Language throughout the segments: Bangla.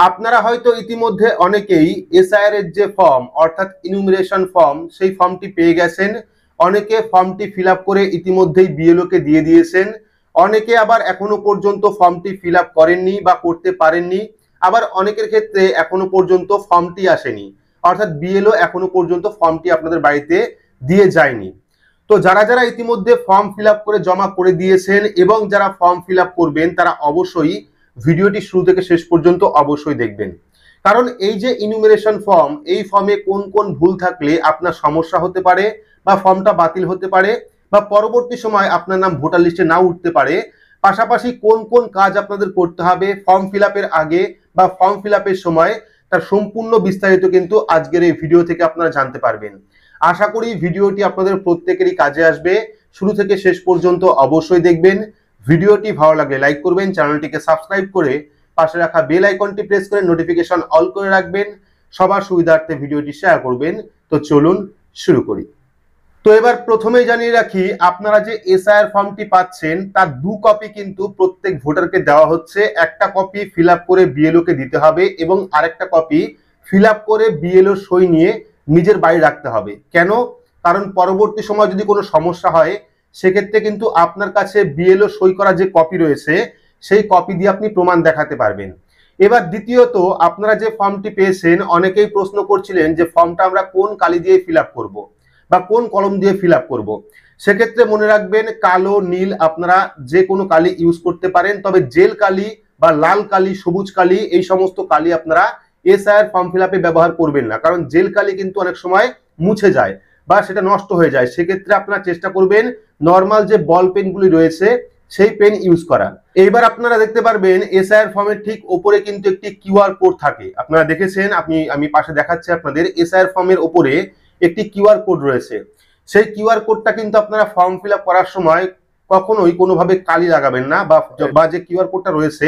আপনারা হয়তো ইতিমধ্যে অনেকেই এসআইআর এর যে ফর্ম অর্থাৎ ইনুমিনেশন ফর্ম সেই ফর্মটি পেয়ে গেছেন। অনেকে ফর্মটি ফিল আপ করে ইতিমধ্যেই বিএলও কে দিয়ে দিয়েছেন। অনেকে আবার এখনো পর্যন্ত ফর্মটি ফিল আপ করেননি বা করতে পারেননি। আবার অনেকের ক্ষেত্রে এখনো পর্যন্ত ফর্মটি আসেনি, অর্থাৎ বিএলও এখনো পর্যন্ত ফর্মটি আপনাদের বাড়িতে দিয়ে যায়নি। তো যারা যারা ইতিমধ্যে ফর্ম ফিল আপ করে জমা করে দিয়েছেন এবং যারা ফর্ম ফিল আপ করবেন তারা অবশ্যই ভিডিওটি শুরু থেকে শেষ পর্যন্ত অবশ্যই দেখবেন। কারণ এই যে ইনুমিনেশন ফর্ম, এই ফর্মে কোন কোন ভুল থাকলে আপনার সমস্যা হতে পারে বা ফর্মটা বাতিল হতে পারে বা পরবর্তী সময় আপনার নাম ভোটার লিস্টে নাও উঠতে পারে, পাশাপাশি কোন কোন কাজ আপনাদের করতে হবে ফর্ম ফিল আপের আগে বা ফর্ম ফিল আপের সময়, তার সম্পূর্ণ বিস্তারিত কিন্তু আজকের এই ভিডিও থেকে আপনারা জানতে পারবেন। আশা করি ভিডিওটি আপনাদের প্রত্যেকেরই কাজে আসবে। শুরু থেকে শেষ পর্যন্ত অবশ্যই দেখবেন। ভিডিওটি ভালো লাগলে লাইক করবেন, চ্যানেলটিকে সাবস্ক্রাইব করে পাশে রাখা বেল আইকনটি প্রেস করে নোটিফিকেশন অল করে রাখবেন। সবার সুবিধার্থে ভিডিওটি শেয়ার করবেন। তো চলুন শুরু করি। তো এবার প্রথমেই জানিয়ে রাখি, আপনারা যে এসআইআর ফর্মটি পাচ্ছেন তার 2 কপি কিন্তু প্রত্যেক ভোটারকে দেওয়া হচ্ছে। একটা কপি ফিল আপ করে বিএলও কে দিতে হবে এবং আরেকটা কপি ফিল আপ করে বিএলও সই নিয়ে নিজের বাড়ি রাখতে হবে। কেন? কারণ পরবর্তী সময় যদি কোনো সমস্যা হয় সেক্ষেত্রে কিন্তু আপনার কাছে বিএলও সই করা যে কপি রয়েছে সেই কপি দিয়ে আপনি প্রমাণ দেখাতে পারবেন। এবার দ্বিতীয়ত, আপনারা যে ফর্মটি পেয়েছেন অনেকেই প্রশ্ন করছিলেন যে ফর্মটা আমরা কোন কালি দিয়ে ফিল আপ করবো বা কোন কলম দিয়ে ফিল আপ করবো। সেক্ষেত্রে মনে রাখবেন কালো, নীল আপনারা যে কোনো কালি ইউজ করতে পারেন, তবে জেল কালি বা লাল কালি, সবুজ কালি এই সমস্ত কালি আপনারা এসআইআর ফর্ম ফিল আপে ব্যবহার করবেন না। কারণ জেল কালি কিন্তু অনেক সময় মুছে যায় বা সেটা নষ্ট হয়ে যায়। সেক্ষেত্রে আপনারা চেষ্টা করবেন নর্মাল যে বল পেনগুলি রয়েছে সেই পেন ইউজ করা। এইবার আপনারা দেখতে পারবেন এসআইআর ফর্মের ঠিক ওপরে কিন্তু একটি কিউআর কোড থাকে। আপনারা দেখেছেন, আমি পাশে দেখাচ্ছি আপনাদের। এসআইআর ফর্মের ওপরে একটি কিউআর কোড রয়েছে। সেই কিউআর কোডটা কিন্তু আপনারা ফর্ম ফিল আপ করার সময় কখনোই কোনোভাবে কালি লাগাবেন না বা যে কিউআর কোডটা রয়েছে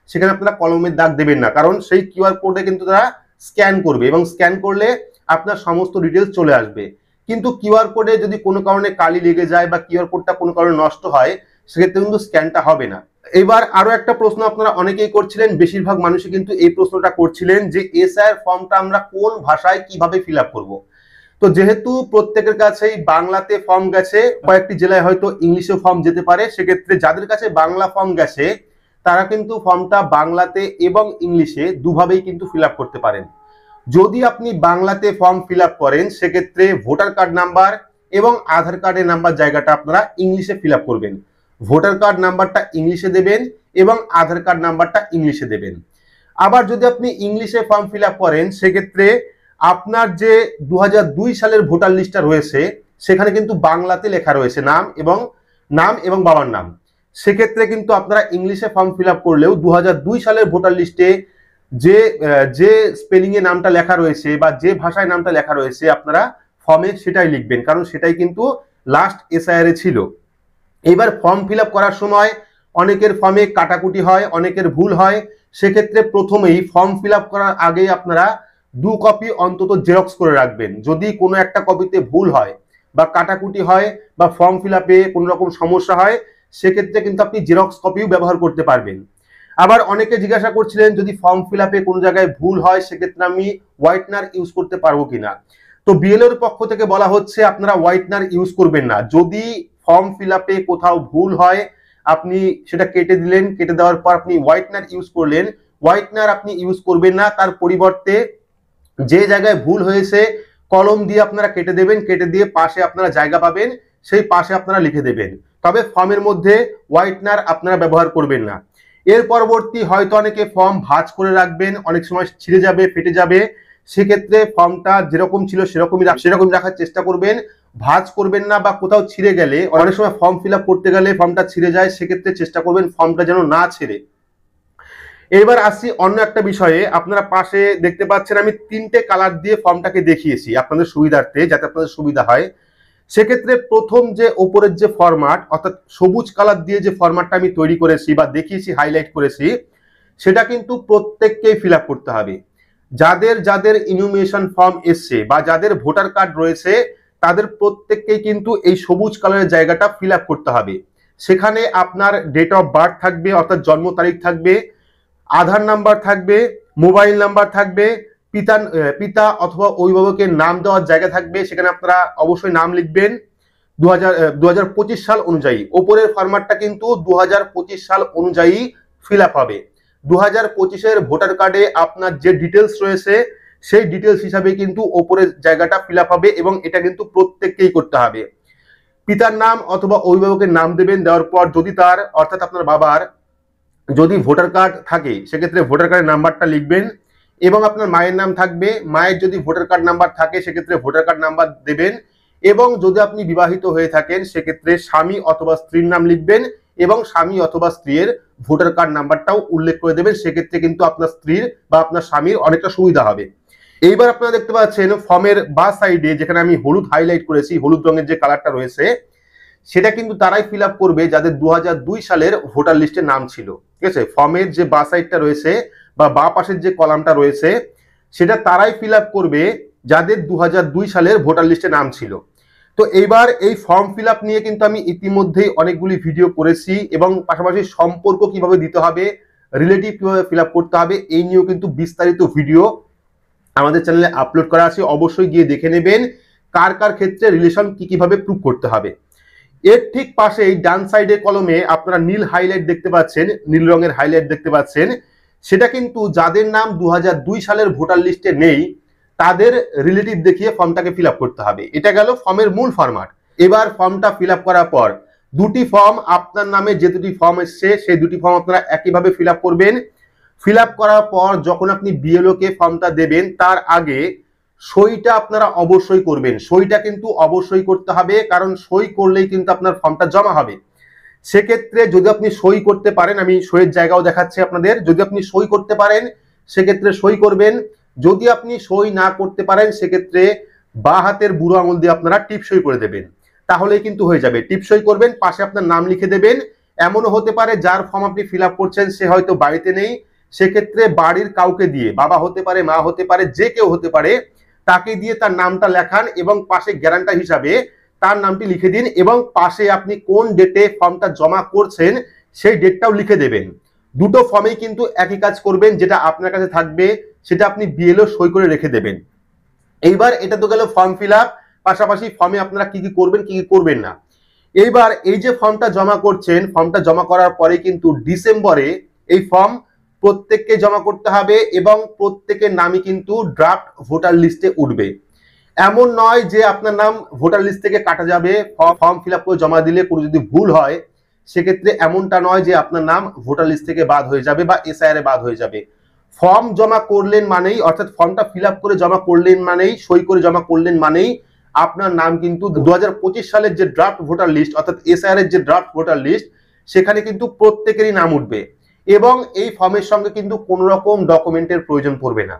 সেখানে আপনারা কলমের দাগ দেবেন না। কারণ সেই কিউআর কোডে কিন্তু তারা স্ক্যান করবে এবং স্ক্যান করলে আপনার সমস্ত ডিটেলস চলে আসবে। কিন্তু কিউআর কোডে যদি কোনো কারণে কালি লেগে যায় বা কিউআর কোডটা কোনো কারণে নষ্ট হয় সেক্ষেত্রে কিন্তু স্ক্যানটা হবে না। এবার আরো একটা প্রশ্ন আপনারা অনেকেই করছিলেন, বেশিরভাগ মানুষই কিন্তু এই প্রশ্নটা করছিলেন যে এসআইআর ফর্মটা আমরা কোন ভাষায় কিভাবে ফিল আপ করবো। তো যেহেতু প্রত্যেকের কাছেই বাংলাতে ফর্ম গেছে, কয়েকটি জেলায় হয়তো ইংলিশে ফর্ম যেতে পারে, সেক্ষেত্রে যাদের কাছে বাংলা ফর্ম গেছে তারা কিন্তু ফর্মটা বাংলাতে এবং ইংলিশে দুভাবেই কিন্তু ফিল আপ করতে পারেন। যদি আপনি বাংলাতে ফর্ম ফিল আপ করেন সেক্ষেত্রে ভোটার কার্ড নাম্বার এবং আধার কার্ডের নাম্বার জায়গাটা আপনারা ইংলিশে ফিল আপ করবেন। ভোটার কার্ড নাম্বারটা ইংলিশে দেবেন এবং আধার কার্ড নাম্বারটা ইংলিশে দেবেন। আবার যদি আপনি ইংলিশে ফর্ম ফিল আপ করেন সেক্ষেত্রে আপনার যে 2002 সালের ভোটার লিস্টটা রয়েছে সেখানে কিন্তু বাংলাতে লেখা রয়েছে নাম এবং বাবার নাম। সেক্ষেত্রে কিন্তু আপনারা ইংলিশে ফর্ম ফিল আপ করলেও 2002 সালের ভোটার লিস্টে যে স্পেলিং এ নামটা লেখা রয়েছে বা যে ভাষায় নামটা লেখা রয়েছে আপনারা ফর্মে সেটাই লিখবেন, কারণ সেটাই কিন্তু লাস্ট এসআইআর এ ছিল। এবার ফর্ম ফিল আপ করার সময় অনেকের ফর্মে কাটাকুটি হয়, অনেকের ভুল হয়। সেক্ষেত্রে প্রথমেই ফর্ম ফিল আপ করার আগেই আপনারা 2 কপি অন্তত জেরক্স করে রাখবেন। যদি কোনো একটা কপিতে ভুল হয় বা কাটাকুটি হয় বা ফর্ম ফিল আপে কোনো রকম সমস্যা হয় সেক্ষেত্রে কিন্তু আপনি জেরক্স কপিও ব্যবহার করতে পারবেন। আবার অনেকে জিজ্ঞাসা করছিলেন যদি ফর্ম ফিল আপে কোনো জায়গায় ভুল হয় সেক্ষেত্রে আমি হোয়াইটনার ইউজ করতে পারবো কিনা। তো বিএলওর পক্ষ থেকে বলা হচ্ছে আপনারা হোয়াইটনার ইউজ করবেন না। যদি ফর্ম ফিল আপে কোথাও ভুল হয় আপনি সেটা কেটে দিলেন, কেটে দেওয়ার পর আপনি হোয়াইটনার ইউজ করলেন, হোয়াইটনার আপনি ইউজ করবেন না। তার পরিবর্তে যে জায়গায় ভুল হয়েছে কলম দিয়ে আপনারা কেটে দেবেন, কেটে দিয়ে পাশে আপনারা জায়গা পাবেন সেই পাশে আপনারা লিখে দেবেন। তবে ফর্মের মধ্যে হোয়াইটনার আপনারা ব্যবহার করবেন না। এর পরবর্তী হয়তো অনেকে ফর্ম ভাঁজ করে রাখবেন, অনেক সময় ছিঁড়ে যাবে, ফেটে যাবে। সেক্ষেত্রে ফর্মটা যেরকম ছিল সেরকম রাখার চেষ্টা করবেন, ভাঁজ করবেন না। বা কোথাও ছিঁড়ে গেলে, অনেক সময় ফর্ম ফিল আপ করতে গেলে ফর্মটা ছিঁড়ে যায়, সেক্ষেত্রে চেষ্টা করবেন ফর্মটা যেন না ছিঁড়ে। এবার আসছি অন্য একটা বিষয়ে। আপনারা পাশে দেখতে পাচ্ছেন আমি 3টে কালার দিয়ে ফর্মটাকে দেখিয়েছি আপনাদের সুবিধার্থে, যাতে আপনাদের সুবিধা হয়। সেক্ষেত্রে প্রথম যে ওপরের যে ফরম্যাট অর্থাৎ সবুজ কালার দিয়ে যে ফরম্যাটটা আমি তৈরি করেছি বা দেখিয়েছি, হাইলাইট করেছি, সেটা কিন্তু প্রত্যেককেই ফিল আপ করতে হবে। যাদের ইনুমিনেশন ফর্ম এসছে বা যাদের ভোটার কার্ড রয়েছে তাদের প্রত্যেককেই কিন্তু এই সবুজ কালারের জায়গাটা ফিল আপ করতে হবে। সেখানে আপনার ডেট অফ বার্থ থাকবে অর্থাৎ জন্ম তারিখ থাকবে, আধার নাম্বার থাকবে, মোবাইল নাম্বার থাকবে, পিতা অথবা অভিভাবকের নাম দেওয়ার জায়গা থাকবে, সেখানে আপনারা অবশ্যই নাম লিখবেন 2025 সাল অনুযায়ী। ওপরের ফরম্যাটটা কিন্তু 2025 সাল অনুযায়ী ফিল আপ হবে। 2025-এর ভোটার কার্ডে আপনার যে ডিটেলস রয়েছে সেই ডিটেলস হিসাবে কিন্তু ওপরের জায়গাটা ফিল আপ হবে, এবং এটা কিন্তু প্রত্যেককেই করতে হবে। পিতার নাম অথবা অভিভাবকের নাম দেবেন, দেওয়ার পর যদি তার অর্থাৎ আপনার বাবার যদি ভোটার কার্ড থাকে সেক্ষেত্রে ভোটার কার্ডের নাম্বারটা লিখবেন, এবং আপনার মায়ের নাম থাকবে, মায়ের যদি ভোটার কার্ড নাম্বার থাকে সেক্ষেত্রে ভোটার কার্ড নাম্বার দেবেন, এবং যদি আপনি বিবাহিত হয়ে থাকেন সেক্ষেত্রে স্বামী অথবা স্ত্রীর নাম লিখবেন, এবং স্বামী অথবা স্ত্রীর ভোটার কার্ড নাম্বারটাও উল্লেখ করে দেবেন। সেক্ষেত্রে কিন্তু আপনার স্ত্রীর বা আপনার স্বামীর অনেকটা সুবিধা হবে। এইবার আপনারা দেখতে পাচ্ছেন ফর্মের বা সাইডে যেখানে আমি হলুদ হাইলাইট করেছি, হলুদ রঙের যে কালারটা রয়েছে সেটা কিন্তু তারাই ফিল আপ করবে যাদের 2002 সালের ভোটার লিস্টে নাম ছিল। ঠিক আছে, ফর্মের যে বা সাইডটা রয়েছে বা পাশের যে কলামটা রয়েছে সেটা তারাই ফিল আপ করবে যাদের 2002 সালের ভোটার লিস্টে নাম ছিল। তো এইবার এই ফর্ম ফিল আপ নিয়ে কিন্তু আমি ইতিমধ্যেই অনেকগুলি ভিডিও করেছি, এবং পাশাপাশি সম্পর্ক কিভাবে দিতে হবে, রিলেটিভ কিভাবে ফিল আপ করতে হবে, এই নিয়েও কিন্তু বিস্তারিত ভিডিও আমাদের চ্যানেলে আপলোড করা আছে। অবশ্যই গিয়ে দেখে নেবেন কার কার ক্ষেত্রে রিলেশন কিভাবে প্রুভ করতে হবে। এর ঠিক পাশেই ডান সাইডের কলমে আপনারা নীল হাইলাইট দেখতে পাচ্ছেন, নীল রঙের হাইলাইট দেখতে পাচ্ছেন, সেটা কিন্তু যাদের নাম 2002 সালের ভোটার লিস্টে নেই তাদের রিলেটিভ দেখিয়ে ফর্মটাকে ফিল আপ করতে হবে। এটা গেল ফর্মের মূল ফরম্যাট। এবার ফর্মটা ফিল আপ করার পর দুটি ফর্ম, আপনার নামে যে দুটি ফর্ম এসছে সেই দুটি ফর্ম আপনারা একইভাবে ফিল আপ করবেন। ফিল আপ করার পর যখন আপনি বিএলও কে ফর্মটা দেবেন তার আগে সইটা আপনারা অবশ্যই করবেন। সইটা কিন্তু অবশ্যই করতে হবে, কারণ সই করলেই কিন্তু আপনার ফর্মটা জমা হবে। সেক্ষেত্রে যদি আপনি সই করতে পারেন, আমি সইয়ের জায়গাও দেখাচ্ছি আপনাদের, যদি আপনি সই করতে পারেন সেক্ষেত্রে সই করবেন। যদি আপনি সই না করতে পারেন সেক্ষেত্রে বা হাতের বুড়ো আঙুল দিয়ে আপনারা টিপ সই করে দেবেন, তাহলেই কিন্তু হয়ে যাবে। টিপ সই করবেন, পাশে আপনার নাম লিখে দেবেন। এমনও হতে পারে যার ফর্ম আপনি ফিল আপ করছেন সে হয়তো বাড়িতে নেই, সেক্ষেত্রে বাড়ির কাউকে দিয়ে, বাবা হতে পারে, মা হতে পারে, যে কেউ হতে পারে, তাকে দিয়ে তার নামটা লেখান এবং পাশে গ্যারান্টার হিসাবে তার নামটি লিখে দিন, এবং পাশে আপনি কোন ডেটে ফর্মটা জমা করছেন সেই ডেটটাও লিখে দেবেন। দুটো ফর্মেই কিন্তু একই কাজ করবেন, যেটা আপনার কাছে থাকবে সেটা আপনি বিএলও সই করে রেখে দেবেন। এইবার এটা তো গেল ফর্ম ফিল আপ, পাশাপাশি ফর্মে আপনারা কি কি করবেন কি কি করবেন না। এইবার এই যে ফর্মটা জমা করছেন, ফর্মটা জমা করার পরে কিন্তু ডিসেম্বরে এই ফর্ম প্রত্যেককে জমা করতে হবে, এবং প্রত্যেকের নামই কিন্তু ড্রাফট ভোটার লিস্টে উঠবে। এমন নয় যে আপনার নাম ভোটার লিস্ট থেকে কাটা যাবে ফর্ম ফিল আপ করে জমা দিলে, কোনো যদি ভুল হয় সেক্ষেত্রে এমনটা নয় যে আপনার নাম ভোটার লিস্ট থেকে বাদ হয়ে যাবে বা এসআইআর এ বাদ হয়ে যাবে। ফর্ম জমা করলেন মানেই, অর্থাৎ ফর্মটা ফিল আপ করে জমা করলেন মানেই, সই করে জমা করলেন মানেই আপনার নাম কিন্তু 2025 সালের যে ড্রাফট ভোটার লিস্ট অর্থাৎ এসআইআর এর যে ড্রাফট ভোটার লিস্ট সেখানে কিন্তু প্রত্যেকেরই নাম উঠবে, এবং এই ফর্মের সঙ্গে কিন্তু কোনো রকম ডকুমেন্টের প্রয়োজন পড়বে না।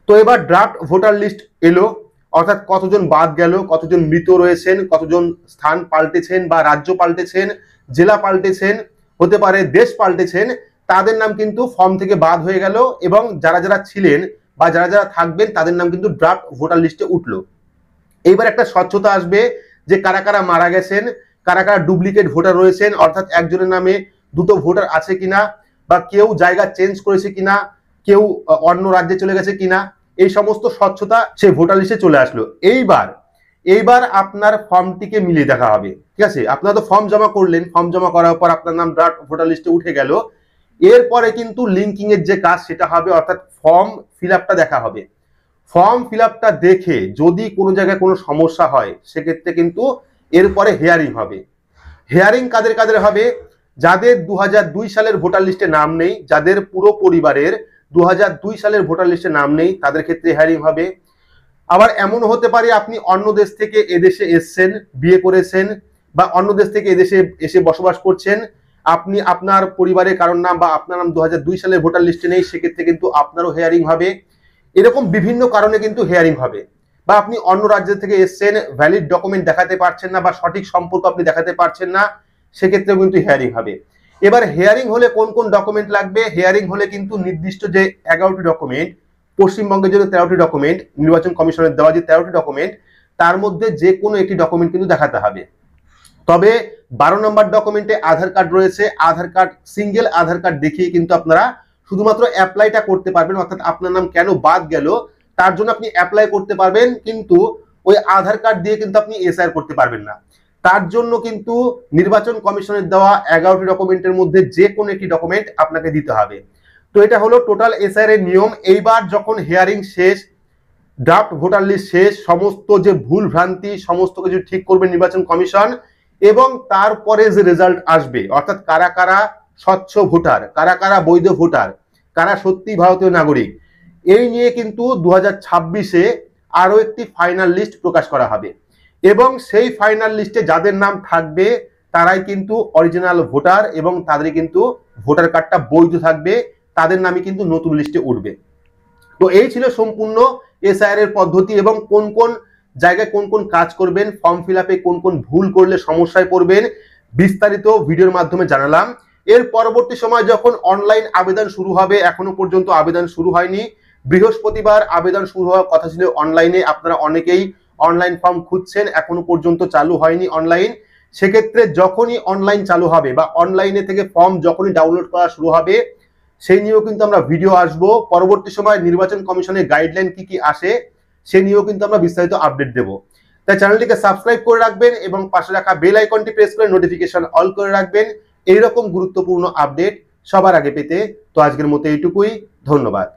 তো এবার ড্রাফট ভোটার লিস্ট এলো, অর্থাৎ কতজন বাদ গেল, কতজন মৃত রয়েছেন, কতজন স্থান পাল্টেছেন বা রাজ্য পাল্টেছেন, জেলা পাল্টেছেন, হতে পারে দেশ পাল্টেছেন, তাদের নাম কিন্তু ফর্ম থেকে বাদ হয়ে গেল, এবং যারা যারা ছিলেন বা যারা যারা থাকবেন তাদের নাম কিন্তু ড্রাফট ভোটার লিস্টে উঠলো। এইবার একটা স্বচ্ছতা আসবে যে কারা কারা মারা গেছেন, কারা কারা ডুপ্লিকেট ভোটার রয়েছেন, অর্থাৎ একজনের নামে দুটো ভোটার আছে কিনা, বা কেউ জায়গা চেঞ্জ করেছে কিনা, কেউ অন্য রাজ্যে চলে গেছে কিনা, এই সমস্ত স্বচ্ছতা সেই ভোটার লিস্টে চলে আসলো। এইবার আপনার ফর্মটিকে মিলিয়ে দেখা হবে। ঠিক আছে, আপনারা তো ফর্ম জমা করলেন, ফর্ম জমা করার পর আপনার নাম ড্রাফট ভোটার লিস্টে উঠে গেল। এরপরে কিন্তু লিঙ্কিং এর যে কাজ সেটা হবে, অর্থাৎ ফর্ম ফিল আপটা দেখা হবে। ফর্ম ফিল আপটা দেখে যদি কোনো জায়গায় কোনো সমস্যা হয় সেক্ষেত্রে কিন্তু এরপরে হিয়ারিং হবে। হিয়ারিং কাদের কাদের হবে? যাদের 2002 সালের ভোটার লিস্টে নাম নেই, যাদের পুরো পরিবারের 2002 সালের ভোটার লিস্টে নাম নেই তাদের ক্ষেত্রে হিয়ারিং হবে। আবার এমন হতে পারে আপনি অন্য দেশ থেকে এদেশে এসছেন, বিয়ে করেছেন, বা অন্য দেশ থেকে এদেশে এসে বসবাস করছেন, আপনি আপনার পরিবারের কারোর নাম বা আপনার নাম 2002 সালের ভোটার লিস্টে নেই, সেক্ষেত্রে কিন্তু আপনারও হিয়ারিং হবে। এরকম বিভিন্ন কারণে কিন্তু হিয়ারিং হবে। বা আপনি অন্য রাজ্য থেকে এসছেন, ভ্যালিড ডকুমেন্ট দেখাতে পারছেন না বা সঠিক সম্পর্ক আপনি দেখাতে পারছেন না, সেক্ষেত্রেও কিন্তু হিয়ারিং হবে। এবার হিয়ারিং হলে কোন কোন ডকুমেন্ট লাগবে? হিয়ারিং হলে কিন্তু নির্দিষ্ট যে 11টি ডকুমেন্ট, পশ্চিমবঙ্গের জন্য 13টি ডকুমেন্ট, নির্বাচন কমিশনের দেওয়া যে 13টি ডকুমেন্ট, তার মধ্যে যে কোনো একটি ডকুমেন্ট কিন্তু দেখাতে হবে। তবে 12 নম্বর ডকুমেন্টে আধার কার্ড রয়েছে, আধার কার্ড, সিঙ্গেল আধার কার্ড দেখিয়ে কিন্তু আপনারা শুধুমাত্র অ্যাপ্লাইটা করতে পারবেন, অর্থাৎ আপনার নাম কেন বাদ গেল তার জন্য আপনি অ্যাপ্লাই করতে পারবেন, কিন্তু ওই আধার কার্ড দিয়ে কিন্তু আপনি এসআইআর করতে পারবেন না। তার জন্য কিন্তু নির্বাচন কমিশনের দেওয়া 11টি ডকুমেন্টের মধ্যে যে কোনো একটি ডকুমেন্ট আপনাকে দিতে হবে। তো এটা হলো টোটাল এসআইআর এর নিয়ম। এইবার যখন হিয়ারিং শেষ, ড্রাফট ভোটার লিস্ট শেষ, সমস্ত যে ভুল ভ্রান্তি সমস্ত কিছু ঠিক করবে নির্বাচন কমিশন, এবং তারপরে যে রেজাল্ট আসবে, অর্থাৎ কারা কারা স্বচ্ছ ভোটার, কারা কারা বৈধ ভোটার, কারা সত্যি ভারতীয় নাগরিক, এই নিয়ে কিন্তু 2026-এ আরো একটি ফাইনাল লিস্ট প্রকাশ করা হবে। এবং সেই ফাইনাল লিস্টে যাদের নাম থাকবে তারাই কিন্তু অরিজিনাল ভোটার, এবং তাদের কিন্তু ভোটার কার্ডটা বৈধ থাকবে, তাদের নামই কিন্তু নতুন লিস্টে উঠবে। তো এই ছিল সম্পূর্ণ এসআইআর এর পদ্ধতি, এবং কোন কোন জায়গায় কোন কোন কাজ করবেন, ফর্ম ফিল আপে কোন কোন ভুল করলে সমস্যায় পড়বেন, বিস্তারিত ভিডিওর মাধ্যমে জানালাম। এর পরবর্তী সময় যখন অনলাইন আবেদন শুরু হবে, এখনো পর্যন্ত আবেদন শুরু হয়নি, বৃহস্পতিবার আবেদন শুরু হওয়ার কথা ছিল অনলাইনে। আপনারা অনেকেই অনলাইন ফর্ম খুঁজছেন, এখনো পর্যন্ত চালু হয়নি অনলাইন। সেক্ষেত্রে যখনই অনলাইন চালু হবে বা অনলাইনে থেকে ফর্ম যখনই ডাউনলোড করা শুরু হবে, সেই নিয়েও কিন্তু আমরা ভিডিও আসবো। পরবর্তী সময় নির্বাচন কমিশনের গাইডলাইন কি কি আসে সে নিয়েও কিন্তু আমরা বিস্তারিত আপডেট দেবো। তাই চ্যানেলটিকে সাবস্ক্রাইব করে রাখবেন এবং পাশে রাখা বেল আইকনটি প্রেস করে নোটিফিকেশন অল করে রাখবেন এইরকম গুরুত্বপূর্ণ আপডেট সবার আগে পেতে। তো আজকের মতো এইটুকুই, ধন্যবাদ।